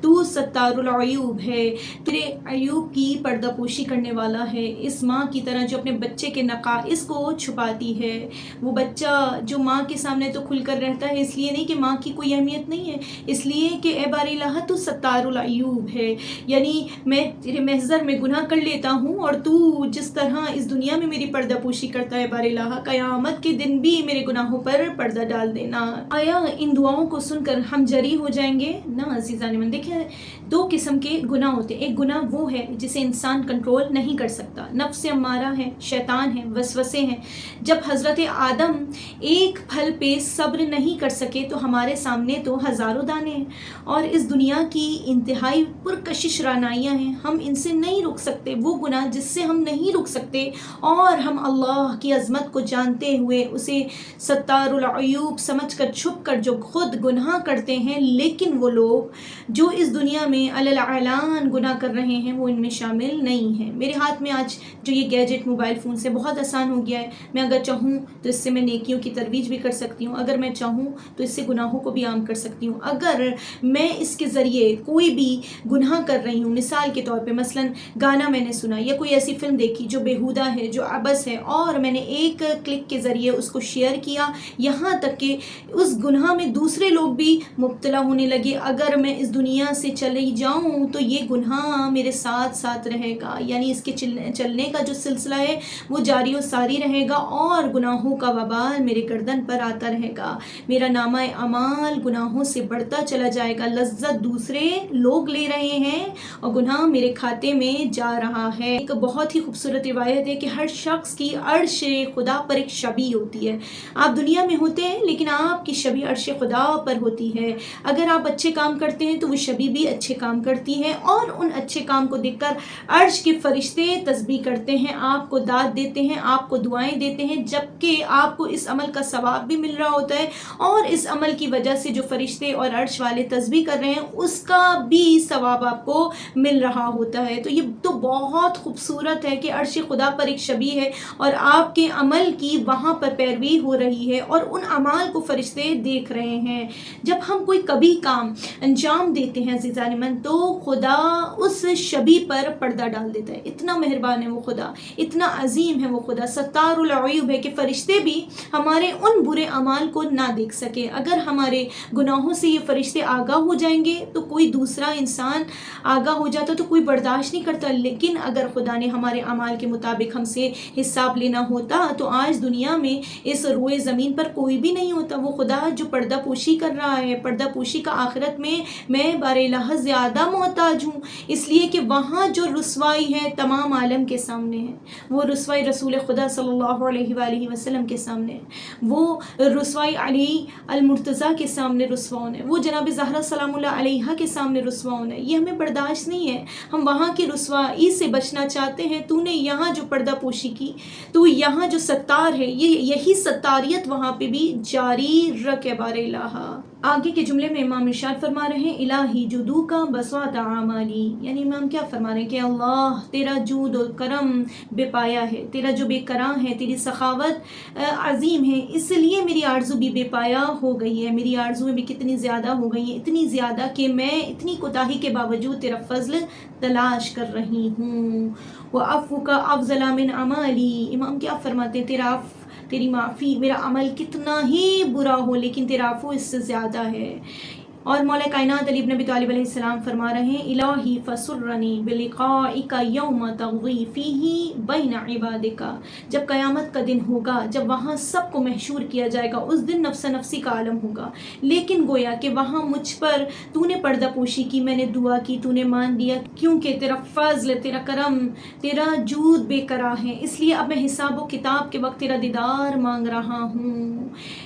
تو ستار العیوب ہے، تیرے عیوب کی پردہ پوشی کرنے والا ہے، اس ماں کی طرح جو اپنے بچے کے نقائص کو چھپاتی ہے، وہ بچہ جو ماں کے سامنے تو کھل کر رہتا ہے، اس لیے نہیں کہ ماں کی کوئی اہمیت نہیں ہے، اس لیے کہ اے بار الہ تو ستار العیوب ہے، یعنی میں تیرے محضر میں گناہ کر لیتا ہوں اور تو جس طرح اس دنیا میں میری پردہ پوشی کرتا ہے بار الہ، قیامت کے دن بھی میرے گناہوں پر پردہ ڈال دینا۔ آیا ان دعاؤں کو سن کر ہم جری ہو جائیں گے؟ نہ عزیزان من، دیکھیں دو قسم کے گناہ ہوتے ہیں، ایک گناہ وہ ہے جسے انسان کنٹرول نہیں کر سکتا، نفس امارہ ہے، شیطان ہے، وسوسے ہیں۔ جب حضرت آدم ایک پھل پہ صبر نہیں کر سکے تو ہمارے سامنے تو ہزاروں دانے ہیں، اور اس دنیا کی انتہائی پرکشش رعنائیاں ہیں، ہم ان سے نہیں رک سکتے، وہ گناہ جس سے ہم نہیں رک سکتے، اور ہم اللہ کی عظمت کو جانتے ہوئے اسے ستار العیوب سمجھ کر چھپ کر جو خود گناہ کرتے ہیں، لیکن وہ لوگ جو اس دنیا میں علی الاعلان گناہ کر رہے ہیں وہ ان میں شامل نہیں ہیں۔ میرے ہاتھ میں آج جو یہ گیجٹ موبائل فون سے بہت آسان ہو گیا ہے، میں اگر چاہوں تو اس سے میں نیکیوں کی ترویج بھی کر سکتی ہوں، اگر میں چاہوں تو اس سے گناہوں کو بھی عام کر سکتی ہوں، اگر میں اس کے ذریعے کوئی بھی گناہ کر رہی ہوں، مثال کے طور پہ مثلا گانا میں نے سنا یا کوئی ایسی فلم دیکھی جو بیہودہ ہے، جو عبث ہے، اور میں نے ایک کلک کے ذریعے اس کو شیئر کیا، یہاں تک کہ اس گناہ میں دوسرے لوگ بھی مبتلا ہونے لگے، اگر میں اس دنیا سے چلی جاؤں تو یہ گناہ میرے ساتھ ساتھ رہے گا، یعنی اس کے چلنے کا جو سلسلہ ہے وہ جاری و ساری رہے گا، اور گناہوں کا وبال میرے گردن پر آتا رہے گا، میرا نامہ اعمال گناہوں سے بڑھتا چلا جائے گا، لذت دوسرے لوگ لے رہے ہیں اور گناہ میرے کھاتے میں جا رہا ہے۔ ایک بہت ہی خوبصورت روایت ہے کہ ہر شخص کی عرش خدا پر ایک شبیہ ہوتی ہے، آپ دنیا میں ہوتے ہیں لیکن آپ کی شبیہ عرش خدا پر ہوتی ہے، اگر آپ اچھے کام کرتے ہیں تو وہ شبیہ بھی اچھے کام کرتی ہے، اور ان اچھے کام کو دیکھ کر عرش کے فرشتے تسبیح کرتے ہیں، آپ کو داد دیتے ہیں، آپ کو دعائیں دیتے ہیں، جبکہ آپ کو اس عمل کا ثواب بھی مل رہا ہوتا ہے، اور اس عمل کی وجہ سے جو فرشتے اور عرش والے تسبیح کر رہے ہیں اس کا بھی ثواب آپ کو مل رہا ہوتا ہے۔ تو یہ تو بہت خوبصورت ہے کہ عرش خدا پر ایک شبیہ ہے اور آپ کے عمل کی وہاں پر پیروی ہو رہی ہے، اور ان اعمال کو فرشتے دیکھ رہے ہیں۔ جب ہم کوئی کبھی کام انجام دیتے ہیں عزیزان من تو خدا اس شبیہ پر پردہ ڈال دیتا ہے، اتنا مہربان ہے وہ خدا، اتنا عظیم ہے وہ خدا، ستار العیوب ہے کہ فرشتے بھی ہمارے ان برے اعمال کو نہ دیکھ سکے۔ اگر ہمارے گناہوں سے یہ فرشتے آگاہ ہو جائیں گے تو کوئی دوسرا انسان آگاہ ہو جاتا تو کوئی برداشت نہیں کرتا، لیکن اگر خدا نے ہمارے اعمال کے مطابق ہم سے حساب لینا ہوتا تو آج دنیا میں اس روئے زمین پر کوئی بھی نہیں ہوتا، وہ خدا جو پردہ پوشی کر رہا ہے، پردہ پوشی کا آخرت میں بار الہ زیادہ محتاج ہوں، اس لیے کہ وہاں جو رسوائی ہے تمام عالم کے سامنے ہے، وہ رسوائی رسول خدا صلی اللہ علیہ وآلہ وسلم کے سامنے ہے، وہ رسوائی علی المرتضیٰ کے سامنے رسوا ہونا ہے، وہ جناب زہرا سلام اللہ علیہا کے سامنے رسوا ہونا ہے، یہ ہمیں برداشت نہیں ہے، ہم وہاں کی رسوائی سے بچنا چاہتے ہیں۔ تو نے یہاں جو پردہ پوشی کی، تو یہاں جو ستار ہے، یہی ستاریت وہاں پہ بھی جاری رکھے بار الہ۔ آگے کے جملے میں امام ارشاد فرما رہے ہیں الہی جودو کا بسوات اعمالی، یعنی امام کیا فرما رہے ہیں کہ اللہ تیرا جود و کرم بے پایا ہے، تیرا جو بے کراں ہے، تیری سخاوت عظیم ہے، اس لیے میری آرزو بھی بے پایا ہو گئی ہے، میری آرزویں بھی کتنی زیادہ ہو گئی ہیں، اتنی زیادہ کہ میں اتنی کوتاہی کے باوجود تیرا فضل تلاش کر رہی ہوں۔ وَعَفْوُكَ أَفْضَلَ مِنْ عَمَالِي، امام کیا فرماتے ہیں تیری معافی، میرا عمل کتنا ہی برا ہو لیکن تیرا عفو اس سے زیادہ ہے۔ اور مولا کائنات علی بن ابی طالب علیہ السلام فرما رہے ہیں الہی فسرنی بلقائک یوم تغوی فیہ بین عبادک، جب قیامت کا دن ہوگا، جب وہاں سب کو محشور کیا جائے گا، اس دن نفس نفسی کا عالم ہوگا، لیکن گویا کہ وہاں مجھ پر تو نے پردہ پوشی کی، میں نے دعا کی، تو نے مان لیا، کیونکہ تیرا فضل، تیرا کرم، تیرا جود بے کرا ہے، اس لیے اب میں حساب و کتاب کے وقت تیرا دیدار مانگ رہا ہوں۔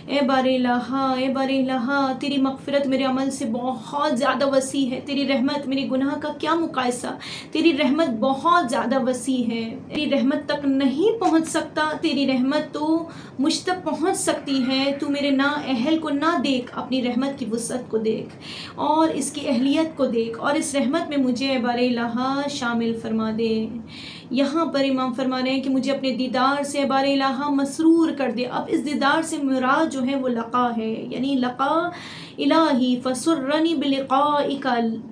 اے بار الہ، اے بار الہ، تیری مغفرت میرے عمل سے بہت زیادہ وسیع ہے، تیری رحمت میرے گناہ کا کیا مقایسہ، تیری رحمت بہت زیادہ وسیع ہے، تیری رحمت تک نہیں پہنچ سکتا، تیری رحمت تو مجھ تک پہنچ سکتی ہے، تو میرے نا اہل کو نہ دیکھ، اپنی رحمت کی وسعت کو دیکھ اور اس کی اہلیت کو دیکھ، اور اس رحمت میں مجھے اے بار الہ شامل فرما دے۔ یہاں پر امام فرما رہے ہیں کہ مجھے اپنے دیدار سے بار الہ مسرور کر دے۔ اب اس دیدار سے مراد جو ہے وہ لقا ہے، یعنی لقا الہی فسرنی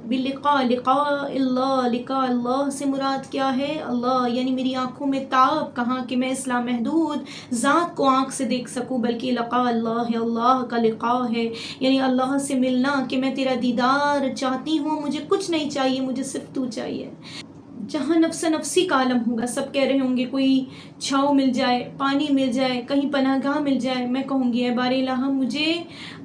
لقاء اللہ سے مراد کیا ہے؟ اللہ، یعنی میری آنکھوں میں تاب کہاں کہ میں اس لامحدود ذات کو آنکھ سے دیکھ سکوں، بلکہ لقاء اللہ، اللہ کا لقاء ہے، یعنی اللہ سے ملنا، کہ میں تیرا دیدار چاہتی ہوں، مجھے کچھ نہیں چاہیے، مجھے صرف تو چاہیے۔ جہاں نفس نفسی کا عالم ہوگا، سب کہہ رہے ہوں گے کوئی چھاؤ مل جائے، پانی مل جائے، کہیں پناہ گاہ مل جائے، میں کہوں گی اے بار الہ مجھے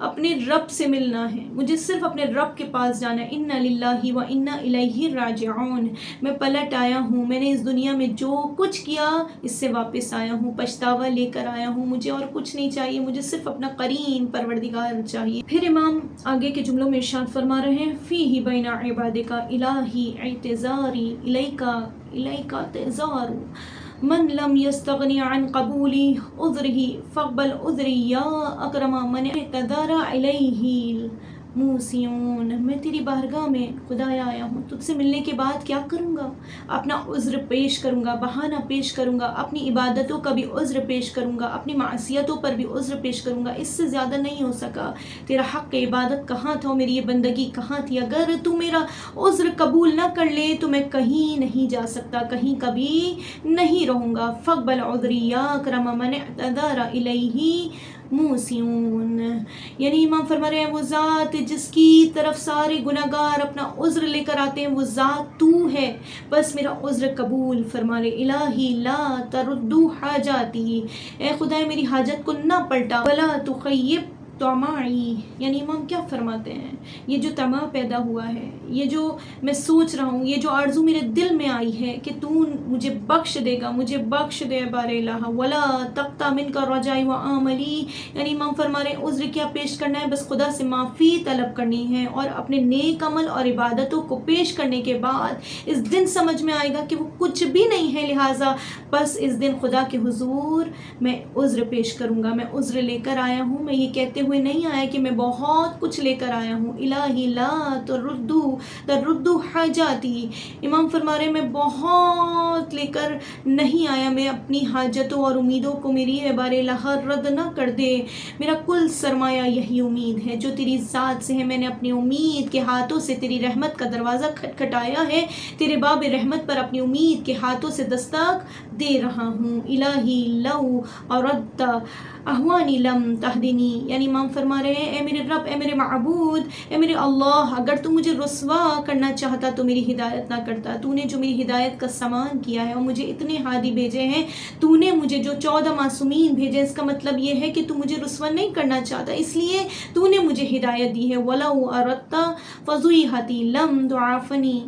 اپنے رب سے ملنا ہے، مجھے صرف اپنے رب کے پاس جانا ہے۔ انا للہ و انا الیہ راجعون، میں پلٹ آیا ہوں، میں نے اس دنیا میں جو کچھ کیا اس سے واپس آیا ہوں، پچھتاوا لے کر آیا ہوں، مجھے اور کچھ نہیں چاہیے، مجھے صرف اپنا قرین پروردگار چاہیے۔ پھر امام آگے کے جملوں میں ارشاد فرما رہے ہیں فیہ بین عبادک الہی اعتذاری الیک اعتذار من لم یستغنی عن قبول عذرہ فاقبل عذری یا اکرم من اعتذر الیہ موسیون۔ میں تیری بارگاہ میں خدایا آیا ہوں، تجھ سے ملنے کے بعد کیا کروں گا؟ اپنا عذر پیش کروں گا، بہانہ پیش کروں گا، اپنی عبادتوں کا بھی عذر پیش کروں گا، اپنی معصیتوں پر بھی عذر پیش کروں گا، اس سے زیادہ نہیں ہو سکا۔ تیرا حق عبادت کہاں تھا، میری یہ بندگی کہاں تھی؟ اگر تو میرا عذر قبول نہ کر لے تو میں کہیں نہیں جا سکتا، کہیں کبھی نہیں رہوں گا۔ فاقبل عذری یا اکرم من اعتذر الیہ موسیون، یعنی امام فرما رہے ہیں وہ ذات جس کی طرف سارے گناہگار اپنا عذر لے کر آتے ہیں، وہ ذات تو ہے، بس میرا عذر قبول فرما لے۔ الہی لا تردو حاجاتی، اے خدا میری حاجت کو نہ پلٹا، ولا تخیب طمعی، یعنی امام کیا فرماتے ہیں، یہ جو طمع پیدا ہوا ہے، یہ جو میں سوچ رہا ہوں، یہ جو آرزو میرے دل میں آئی ہے کہ تو مجھے بخش دے گا، مجھے بخش دے بار الہ، ولا تقطع منک رجائی و آملی، یعنی امام فرما رہے ہیں عذر کیا پیش کرنا ہے؟ بس خدا سے معافی طلب کرنی ہے، اور اپنے نیک عمل اور عبادتوں کو پیش کرنے کے بعد اس دن سمجھ میں آئے گا کہ وہ کچھ بھی نہیں ہے، لہٰذا بس اس دن خدا کے حضور میں عذر پیش کروں گا، میں عذر لے کر آیا ہوں، میں یہ کہتے ہوئے نہیں آیا کہ میں بہت کچھ لے کر آیا ہوں۔ الہی لا تردو حاجاتی، امام فرما رہے میں بہت لے کر نہیں آیا، میں اپنی حاجتوں اور امیدوں کو میری بار الہ رد نہ کر دے، میرا کل سرمایہ یہی امید ہے جو تیری ذات سے ہے، میں نے اپنی امید کے ہاتھوں سے تیری رحمت کا دروازہ کھٹکھٹایا ہے، تیرے باب رحمت پر اپنی امید کے ہاتھوں سے دستک دے رہا ہوں۔ الہی لو اردت احوانی لم تہدنی، یعنی امام فرما رہے ہیں اے میرے رب، اے میرے معبود، اے میرے اللہ، اگر تو مجھے رسوا کرنا چاہتا تو میری ہدایت نہ کرتا۔ تو نے جو میری ہدایت کا سامان کیا ہے اور مجھے اتنے ہادی بھیجے ہیں، تو نے مجھے جو 14 معصومین بھیجے، اس کا مطلب یہ ہے کہ تو مجھے رسوا نہیں کرنا چاہتا، اس لیے تو نے مجھے ہدایت دی ہے۔ وَلَوْ أَرَدْتَ فَضُوِحَتِي لَمْ تُعَافِنِي،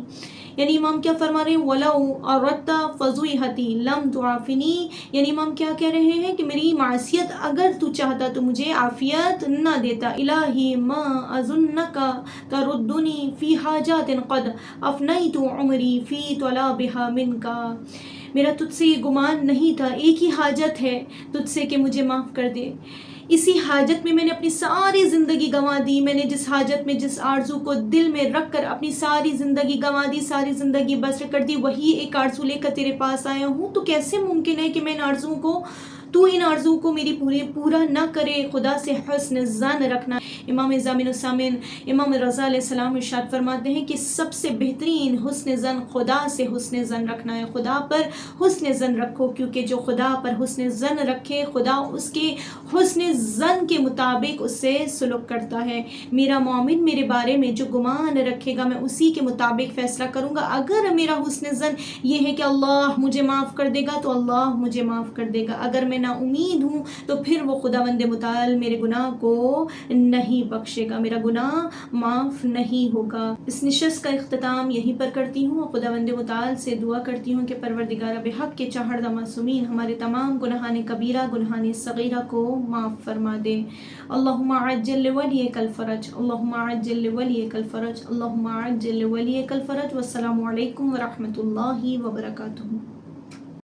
یعنی امام کیا فرما رہے ہیں وَلَوْ أَرَدْتَ فَضُوِحَتِي لَمْ تُعَافِنِي، یعنی امام کیا کہہ رہے ہیں کہ میری معصیت اگر تو چاہتا تو مجھے عافیت نہ دیتا۔ الہی ما أظنك تردنی فی حاجات قد افنیت عمری فی طلبها منك، میرا تجھ سے یہ گمان نہیں تھا، ایک ہی حاجت ہے تجھ سے کہ مجھے معاف کر دے، اسی حاجت میں نے اپنی ساری زندگی گنوا دی، میں نے جس حاجت میں جس آرزو کو دل میں رکھ کر اپنی ساری زندگی گنوا دی، ساری زندگی بسر کر دی، وہی ایک آرزو لے کر تیرے پاس آیا ہوں، تو کیسے ممکن ہے کہ میں ان آرزو کو تو ان آرزو کو میری پورا نہ کرے؟ خدا سے حسن ظن رکھنا۔ امام ضامن السامن امام رضا علیہ السلام ارشاد فرماتے ہیں کہ سب سے بہترین حسن ظن خدا سے حسن ظن رکھنا ہے، خدا پر حسن ظن رکھو، کیونکہ جو خدا پر حسن ظن رکھے خدا اس کے حسن ظن کے مطابق اس سے سلوک کرتا ہے۔ میرا مومن میرے بارے میں جو گمان رکھے گا میں اسی کے مطابق فیصلہ کروں گا۔ اگر میرا حسن ظن یہ ہے کہ اللہ مجھے معاف کر دے گا تو اللہ مجھے معاف کر دے گا، اگر میں نا امید ہوں تو پھر وہ خداوند متعال میرے گناہ کو نہیں بخشے گا، میرا گناہ معاف نہیں ہوگا۔ اس نشست کا اختتام یہیں پر کرتی ہوں اور خداوند متعال سے دعا کرتی ہوں کہ پروردگار بحق کے چاہردہ معصومین ہمارے تمام گناہان کبیرہ گناہان صغیرہ کو معاف فرما دے۔ اللہم عجل لولیک الفرج، اللہم عجل لولیک الفرج، اللہم عجل لولیک الفرج۔ والسلام علیکم ورحمۃ اللہ وبرکاتہ۔